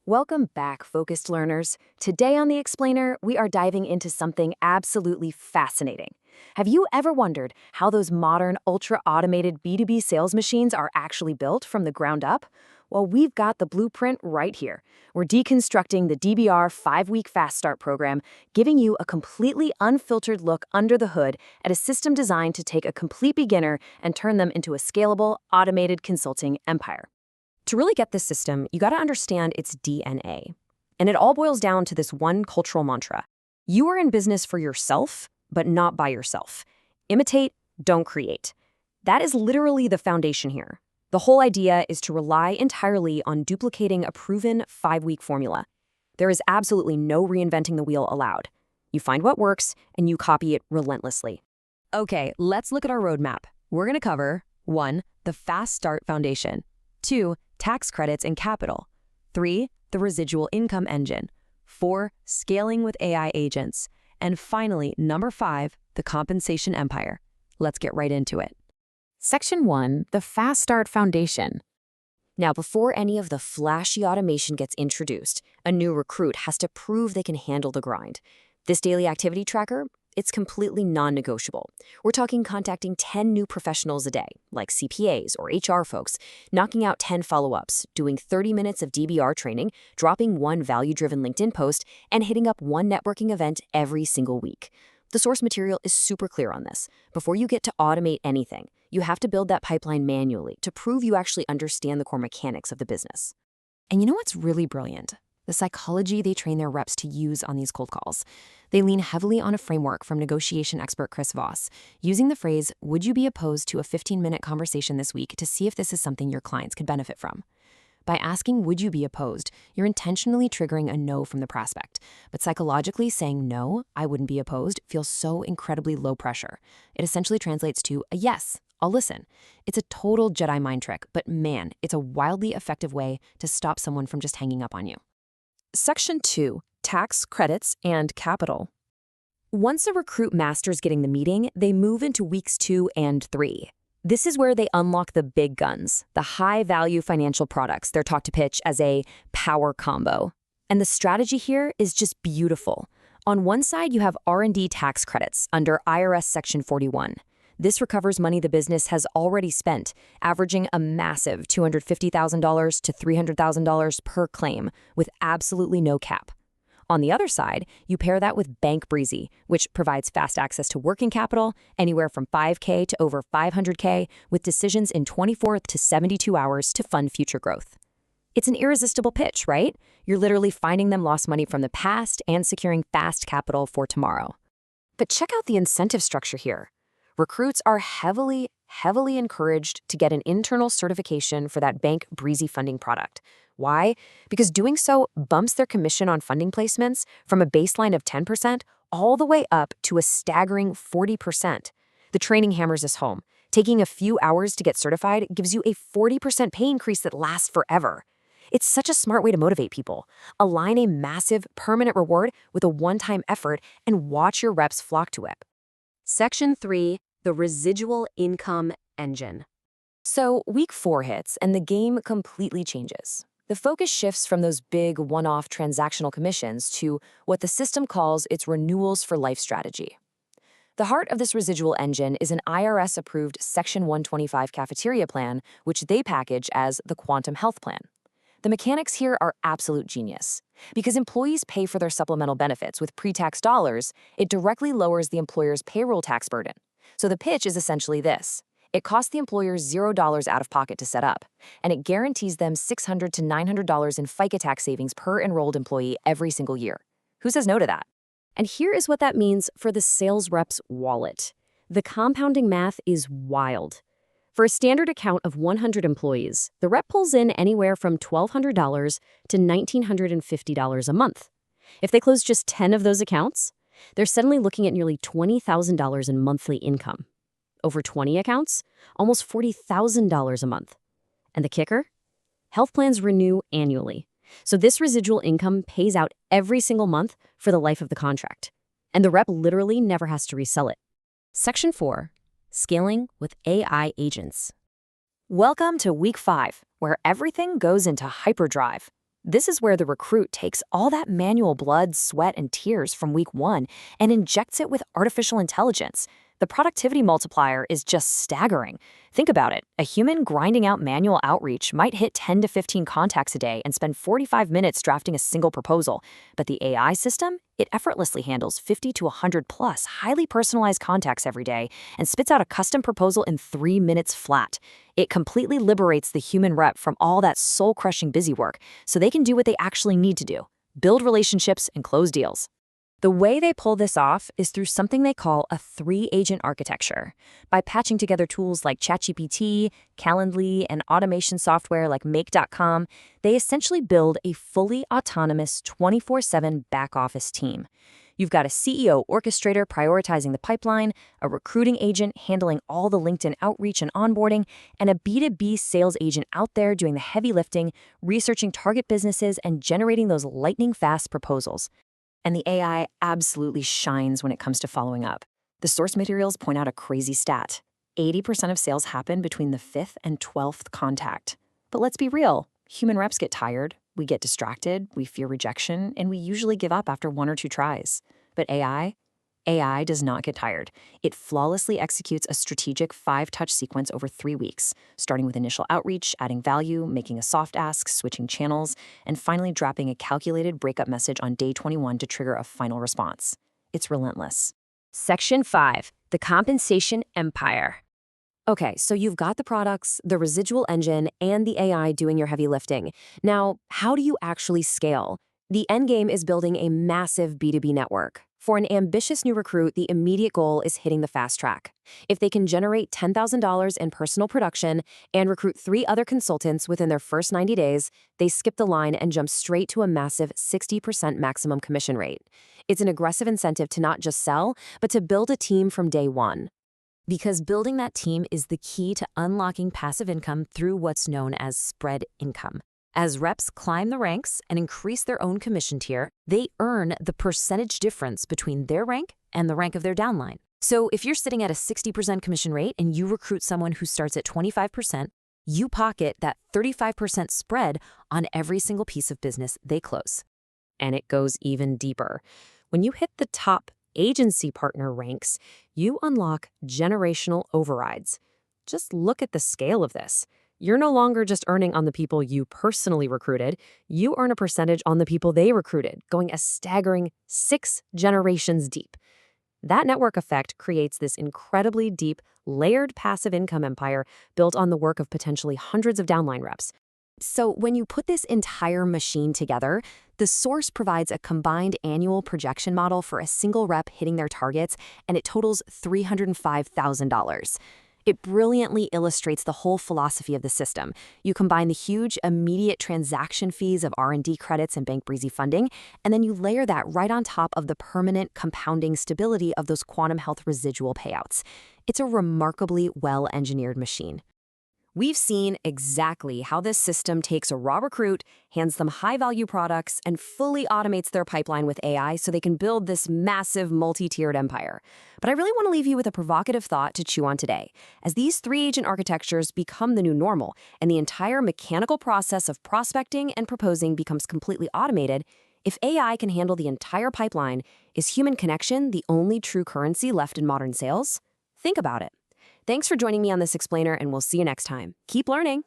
Welcome back, focused learners. Today on The Explainer, we are diving into something absolutely fascinating. Have you ever wondered how those modern, ultra-automated B2B sales machines are actually built from the ground up? Well, we've got the blueprint right here. We're deconstructing the DBR 5-week Fast Start program, giving you a completely unfiltered look under the hood at a system designed to take a complete beginner and turn them into a scalable, automated consulting empire. To really get this system, you got to understand its DNA. And it all boils down to this one cultural mantra. You are in business for yourself, but not by yourself. Imitate, don't create. That is literally the foundation here. The whole idea is to rely entirely on duplicating a proven 5-week formula. There is absolutely no reinventing the wheel allowed. You find what works, and you copy it relentlessly. Okay, let's look at our roadmap. We're going to cover 1. The Fast Start Foundation. 2. Tax credits and capital. 3. The residual income engine. 4. Scaling with AI agents. And finally, number 5, the compensation empire. Let's get right into it. Section 1, the Fast Start Foundation. Now, before any of the flashy automation gets introduced, a new recruit has to prove they can handle the grind. This daily activity tracker, it's completely non-negotiable. We're talking contacting 10 new professionals a day, like CPAs or HR folks, knocking out 10 follow-ups, doing 30 minutes of DBR training, dropping one value-driven LinkedIn post, and hitting up one networking event every single week. The source material is super clear on this. Before you get to automate anything, you have to build that pipeline manually to prove you actually understand the core mechanics of the business. And you know what's really brilliant? The psychology they train their reps to use on these cold calls. They lean heavily on a framework from negotiation expert Chris Voss, using the phrase, "Would you be opposed to a 15-minute conversation this week to see if this is something your clients could benefit from?" By asking, "Would you be opposed?" you're intentionally triggering a no from the prospect. But psychologically saying, "No, I wouldn't be opposed," feels so incredibly low pressure. It essentially translates to a "yes, I'll listen." It's a total Jedi mind trick, but man, it's a wildly effective way to stop someone from just hanging up on you. Section 2, Tax Credits and Capital. Once a recruit masters getting the meeting, they move into weeks 2 and 3. This is where they unlock the big guns, the high-value financial products they're taught to pitch as a power combo. And the strategy here is just beautiful. On one side, you have R&D tax credits under IRS Section 41. This recovers money the business has already spent, averaging a massive $250,000 to $300,000 per claim, with absolutely no cap. On the other side, you pair that with Bank Breezy, which provides fast access to working capital, anywhere from $5K to over $500K, with decisions in 24 to 72 hours to fund future growth. It's an irresistible pitch, right? You're literally finding them lost money from the past and securing fast capital for tomorrow. But check out the incentive structure here. Recruits are heavily encouraged to get an internal certification for that Bank Breezy funding product. Why? Because doing so bumps their commission on funding placements from a baseline of 10% all the way up to a staggering 40%. The training hammers this home. Taking a few hours to get certified gives you a 40% pay increase that lasts forever. It's such a smart way to motivate people. Align a massive, permanent reward with a one-time effort and watch your reps flock to it. Section 3, the residual income engine. So week 4 hits and the game completely changes. The focus shifts from those big one-off transactional commissions to what the system calls its renewals for life strategy. The heart of this residual engine is an IRS-approved Section 125 cafeteria plan, which they package as the Quantum Health Plan. The mechanics here are absolute genius. Because employees pay for their supplemental benefits with pre-tax dollars, it directly lowers the employer's payroll tax burden. So the pitch is essentially this. It costs the employer $0 out of pocket to set up, and it guarantees them $600 to $900 in FICA tax savings per enrolled employee every single year. Who says no to that? And here is what that means for the sales rep's wallet. The compounding math is wild. For a standard account of 100 employees, the rep pulls in anywhere from $1,200 to $1,950 a month. If they close just 10 of those accounts, they're suddenly looking at nearly $20,000 in monthly income. Over 20 accounts, almost $40,000 a month. And the kicker? Health plans renew annually. So this residual income pays out every single month for the life of the contract. And the rep literally never has to resell it. Section 4. Scaling with AI agents. Welcome to week 5, where everything goes into hyperdrive. This is where the recruit takes all that manual blood, sweat, and tears from week 1 and injects it with artificial intelligence. The productivity multiplier is just staggering. Think about it. A human grinding out manual outreach might hit 10 to 15 contacts a day and spend 45 minutes drafting a single proposal. But the AI system, it effortlessly handles 50 to 100 plus highly personalized contacts every day and spits out a custom proposal in 3 minutes flat. It completely liberates the human rep from all that soul-crushing busy work so they can do what they actually need to do: build relationships and close deals. The way they pull this off is through something they call a 3-agent architecture. By patching together tools like ChatGPT, Calendly, and automation software like Make.com, they essentially build a fully autonomous 24/7 back-office team. You've got a CEO orchestrator prioritizing the pipeline, a recruiting agent handling all the LinkedIn outreach and onboarding, and a B2B sales agent out there doing the heavy lifting, researching target businesses, and generating those lightning-fast proposals. And the AI absolutely shines when it comes to following up. The source materials point out a crazy stat: 80% of sales happen between the 5th and 12th contact. But let's be real, human reps get tired, we get distracted, we fear rejection, and we usually give up after 1 or 2 tries. But AI does not get tired. It flawlessly executes a strategic 5-touch sequence over 3 weeks, starting with initial outreach, adding value, making a soft ask, switching channels, and finally dropping a calculated breakup message on day 21 to trigger a final response. It's relentless. Section 5, the compensation empire. Okay, so you've got the products, the residual engine, and the AI doing your heavy lifting. Now, how do you actually scale? The end game is building a massive B2B network. For an ambitious new recruit, the immediate goal is hitting the fast track. If they can generate $10,000 in personal production and recruit 3 other consultants within their first 90 days, they skip the line and jump straight to a massive 60% maximum commission rate. It's an aggressive incentive to not just sell, but to build a team from day 1. Because building that team is the key to unlocking passive income through what's known as spread income. As reps climb the ranks and increase their own commission tier, they earn the percentage difference between their rank and the rank of their downline. So if you're sitting at a 60% commission rate and you recruit someone who starts at 25%, you pocket that 35% spread on every single piece of business they close. And it goes even deeper. When you hit the top agency partner ranks, you unlock generational overrides. Just look at the scale of this. You're no longer just earning on the people you personally recruited, you earn a percentage on the people they recruited, going a staggering 6 generations deep. That network effect creates this incredibly deep, layered passive income empire built on the work of potentially hundreds of downline reps. So when you put this entire machine together, the source provides a combined annual projection model for a single rep hitting their targets, and it totals $305,000. It brilliantly illustrates the whole philosophy of the system. You combine the huge, immediate transaction fees of R&D credits and Bank Breezy funding, and then you layer that right on top of the permanent compounding stability of those quantum health residual payouts. It's a remarkably well-engineered machine. We've seen exactly how this system takes a raw recruit, hands them high-value products, and fully automates their pipeline with AI so they can build this massive multi-tiered empire. But I really want to leave you with a provocative thought to chew on today. As these 3-agent architectures become the new normal, and the entire mechanical process of prospecting and proposing becomes completely automated, if AI can handle the entire pipeline, is human connection the only true currency left in modern sales? Think about it. Thanks for joining me on this explainer, and we'll see you next time. Keep learning.